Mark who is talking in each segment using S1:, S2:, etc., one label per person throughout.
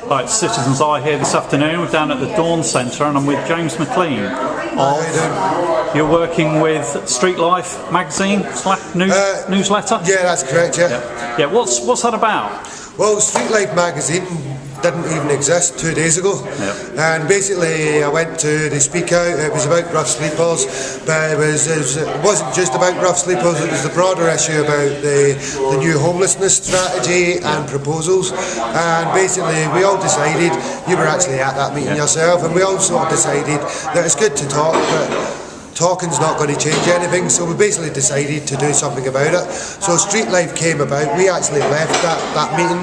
S1: Right, it's Citizens Eye here this afternoon. We're down at the Dawn Centre and I'm with James McLean. You're working with Streetlife magazine / newsletter?
S2: Yeah, that's correct, yeah.
S1: Yeah, what's that about?
S2: Well, Streetlife magazine didn't even exist 2 days ago.
S1: Yep.
S2: And basically I went to the speak out. It was about rough sleepers, but it wasn't just about rough sleepers, it was the broader issue about the new homelessness strategy and proposals. And basically we all decided, you were actually at that meeting yourself, and we all sort of decided that it's good to talk, but talking's not going to change anything, so we basically decided to do something about it. So Streetlife came about. We actually left that meeting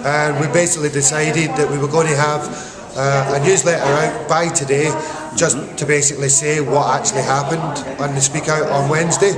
S2: and we basically decided that we were going to have a newsletter out by today, just to basically say what actually happened on the speak out on Wednesday.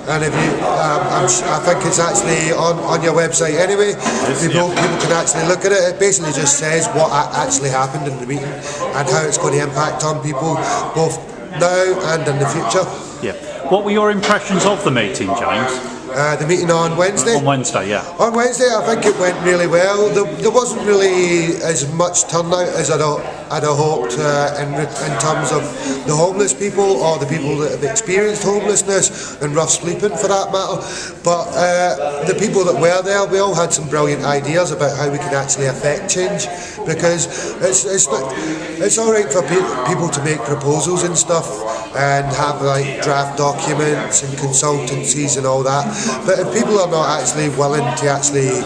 S2: And if you, I think it's actually on your website anyway. People can actually look at it. It basically just says what actually happened in the meeting and how it's going to impact on people, both now and in the future.
S1: Yeah. What were your impressions of the meeting, James?
S2: The meeting on Wednesday?
S1: On Wednesday, yeah.
S2: On Wednesday, I think it went really well. There wasn't really as much turnout as I'd hoped in terms of the homeless people or the people that have experienced homelessness and rough sleeping for that matter. But the people that were there, we all had some brilliant ideas about how we can actually affect change, because it's all right for people to make proposals and stuff and have like draft documents and consultancies and all that. But if people are not actually willing to actually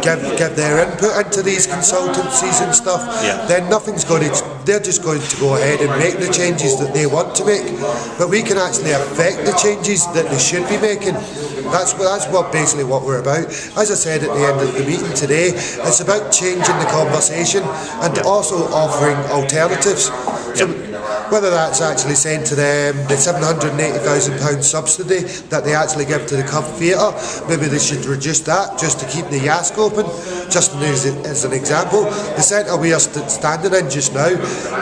S2: give their input into these consultancies and stuff, then nothing's going to, they're just going to go ahead and make the changes that they want to make. But we can actually affect the changes that they should be making. That's basically what we're about. As I said at the end of the meeting today, it's about changing the conversation and also offering alternatives. So whether that's actually saying to them the £780,000 subsidy that they actually give to the Cub Theatre, maybe they should reduce that just to keep the Yask open, just as an example. The centre we are standing in just now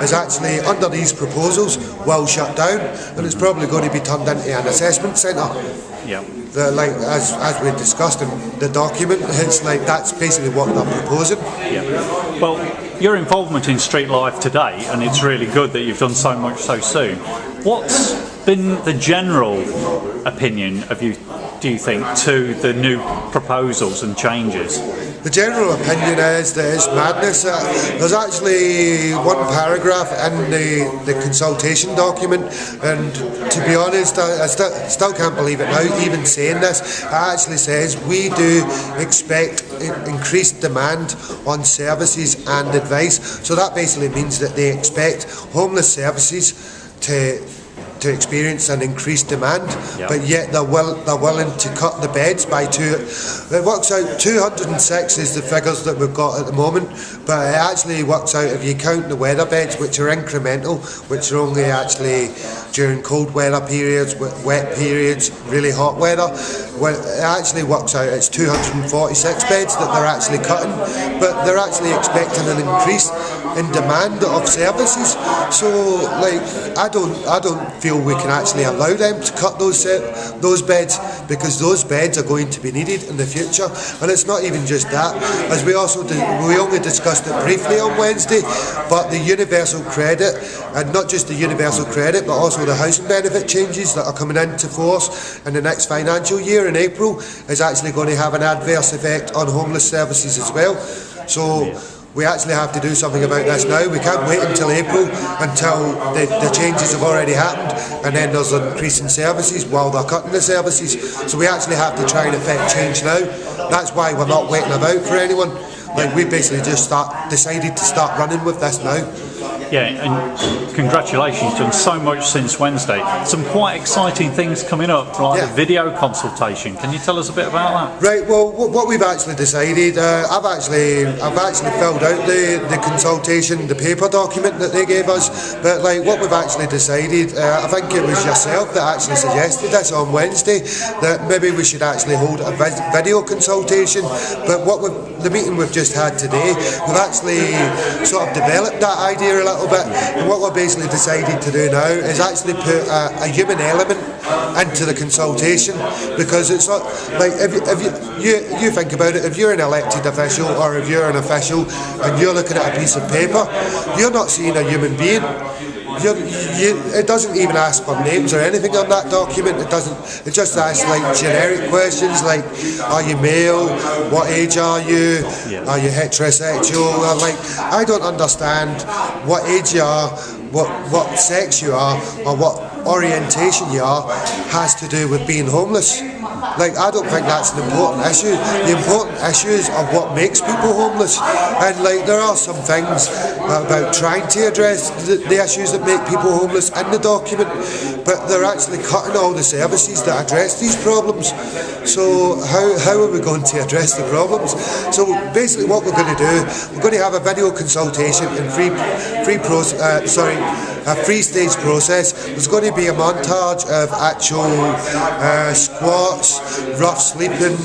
S2: is actually, under these proposals, well shut down, and it's probably going to be turned into an assessment centre.
S1: Yeah.
S2: Like as we discussed in the document, it's like that's basically what they're proposing.
S1: Yeah. Well, your involvement in Streetlife today, and it's really good that you've done so much so soon. What's been the general opinion of you, do you think, to the new proposals and changes?
S2: The general opinion is that it's madness. There's actually one paragraph in the consultation document, and to be honest, I still can't believe it now, even saying this. It actually says we do expect increased demand on services and advice. So that basically means that they expect homeless services to experience an increased demand, but yet they're willing to cut the beds by two. It works out 206 is the figures that we've got at the moment, but it actually works out if you count the weather beds, which are incremental, which are only actually during cold weather periods, wet periods, really hot weather. Well, it actually works out it's 246 beds that they're actually cutting, but they're actually expecting an increase in demand of services. So, like, I don't feel we can actually allow them to cut those beds, because those beds are going to be needed in the future. And it's not even just that, as we only discussed it briefly on Wednesday, but the universal credit, and not just the universal credit, but also the housing benefit changes that are coming into force in the next financial year in April, is actually going to have an adverse effect on homeless services as well. So we actually have to do something about this now. We can't wait until April, until the changes have already happened, and then there's an increase in services while they're cutting the services. So we actually have to try and affect change now. That's why we're not waiting about for anyone. Like, we basically just decided to start running with this now.
S1: Yeah, and congratulations, you've done so much since Wednesday. Some quite exciting things coming up, like the video consultation. Can you tell us a bit about that?
S2: Right, well, what we've actually decided, I've actually filled out the consultation, the paper document that they gave us, but like what we've actually decided, I think it was yourself that actually suggested this on Wednesday, that maybe we should actually hold a video consultation, but what the meeting we've just had today, we've actually sort of developed that idea a little bit, and what we're basically decided to do now is actually put a human element into the consultation, because it's not like if you think about it, if you're an elected official or if you're an official and you're looking at a piece of paper, you're not seeing a human being. It doesn't even ask for names or anything on that document. It doesn't. It just asks like generic questions like, are you male? What age are you? Are you heterosexual? And like, I don't understand what age you are, what sex you are, or what orientation you are has to do with being homeless. Like, I don't think that's an important issue. The important issues are what makes people homeless, and like there are some things about trying to address the issues that make people homeless in the document, but they're actually cutting all the services that address these problems. So how are we going to address the problems? So basically what we're going to do, we're going to have a video consultation in a three-stage process. There's going to be a montage of actual squats, rough sleepers,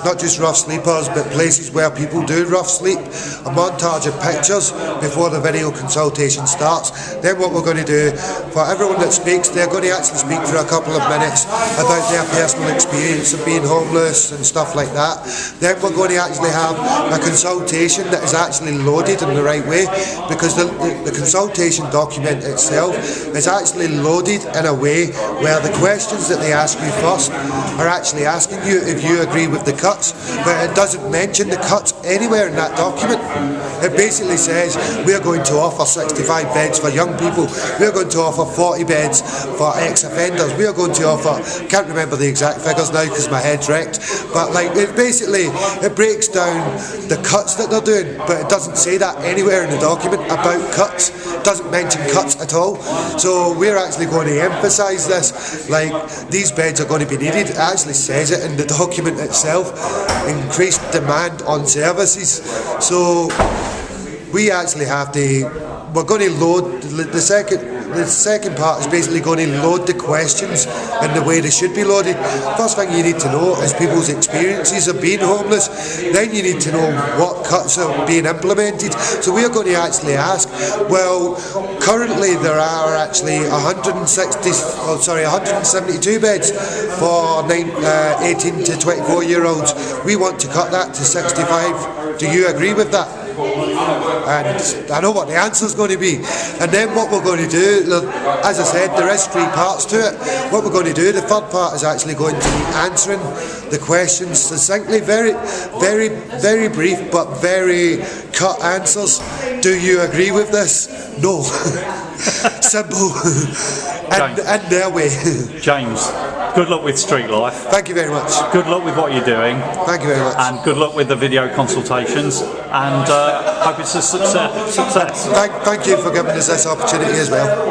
S2: not just rough sleepers, but places where people do rough sleep, a montage of pictures before the video consultation starts. Then what we're going to do, for everyone that speaks, they're going to actually speak for a couple of minutes about their personal experience of being homeless and stuff like that. Then we're going to actually have a consultation that is actually loaded in the right way, because the consultation document itself is actually loaded in a way where the questions that they ask you first are actually asking you if you agree with the cuts, but it doesn't mention the cuts anywhere in that document. It basically says we're going to offer 65 beds for young people, we're going to offer 40 beds for ex-offenders, we're going to offer, can't remember the exact figures now because my head's wrecked, but like it breaks down the cuts that they're doing, but it doesn't say that anywhere in the document about cuts. It doesn't mention cuts at all. So we're actually going to emphasise this, like these beds are going to be needed. It actually says it in the document itself, increased demand on services. So we actually we're going to load the second part is basically going to load the questions in the way they should be loaded. First thing you need to know is people's experiences of being homeless. Then you need to know what cuts are being implemented. So we are going to actually ask, well, currently there are actually 172 beds for 18 to 24 year olds. We want to cut that to 65. Do you agree with that? And I know what the answer is going to be. And then what we're going to do, as I said, there is three parts to it. What we're going to do, the third part is actually going to be answering the questions succinctly, very, very, very brief but very cut answers. Do you agree with this? No. Simple. And their way.
S1: James, good luck with Streetlife.
S2: Thank you very much.
S1: Good luck with what you're doing.
S2: Thank you very much.
S1: And good luck with the video consultations. And hope it's a success.
S2: Thank you for giving us this opportunity as well.